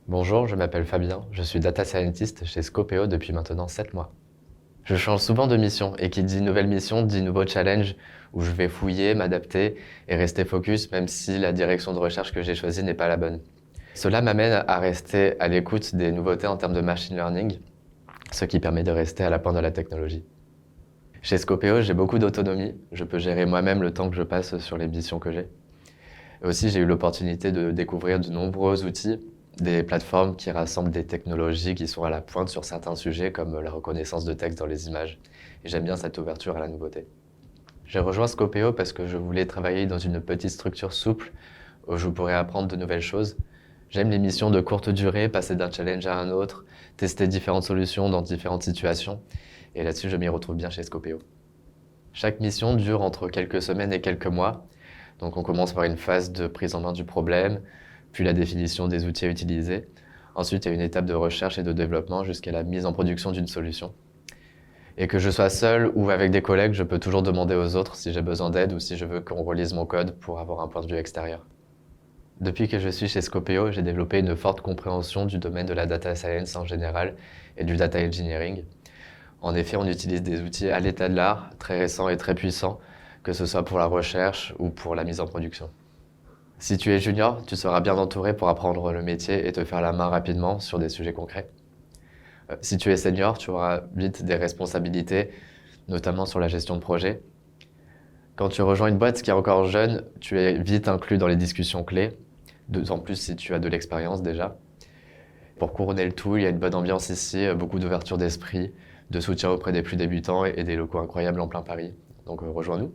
Bonjour, je m'appelle Fabien, je suis data scientist chez Scopeo depuis maintenant 7 mois. Je change souvent de mission et qui dit nouvelle mission dit nouveau challenge où je vais fouiller, m'adapter et rester focus même si la direction de recherche que j'ai choisie n'est pas la bonne. Cela m'amène à rester à l'écoute des nouveautés en termes de machine learning, ce qui permet de rester à la pointe de la technologie. Chez Scopeo, j'ai beaucoup d'autonomie, je peux gérer moi-même le temps que je passe sur les missions que j'ai. Et aussi, j'ai eu l'opportunité de découvrir de nombreux outils, des plateformes qui rassemblent des technologies qui sont à la pointe sur certains sujets, comme la reconnaissance de texte dans les images. Et j'aime bien cette ouverture à la nouveauté. J'ai rejoint Scopeo parce que je voulais travailler dans une petite structure souple où je pourrais apprendre de nouvelles choses. J'aime les missions de courte durée, passer d'un challenge à un autre, tester différentes solutions dans différentes situations. Et là-dessus, je m'y retrouve bien chez Scopeo. Chaque mission dure entre quelques semaines et quelques mois. Donc on commence par une phase de prise en main du problème, puis la définition des outils à utiliser. Ensuite, il y a une étape de recherche et de développement jusqu'à la mise en production d'une solution. Et que je sois seul ou avec des collègues, je peux toujours demander aux autres si j'ai besoin d'aide ou si je veux qu'on relise mon code pour avoir un point de vue extérieur. Depuis que je suis chez Scopeo, j'ai développé une forte compréhension du domaine de la data science en général et du data engineering. En effet, on utilise des outils à l'état de l'art, très récents et très puissants, que ce soit pour la recherche ou pour la mise en production. Si tu es junior, tu seras bien entouré pour apprendre le métier et te faire la main rapidement sur des sujets concrets. Si tu es senior, tu auras vite des responsabilités, notamment sur la gestion de projet. Quand tu rejoins une boîte qui est encore jeune, tu es vite inclus dans les discussions clés, d'autant plus si tu as de l'expérience déjà. Pour couronner le tout, il y a une bonne ambiance ici, beaucoup d'ouverture d'esprit, de soutien auprès des plus débutants et des locaux incroyables en plein Paris. Donc rejoins-nous.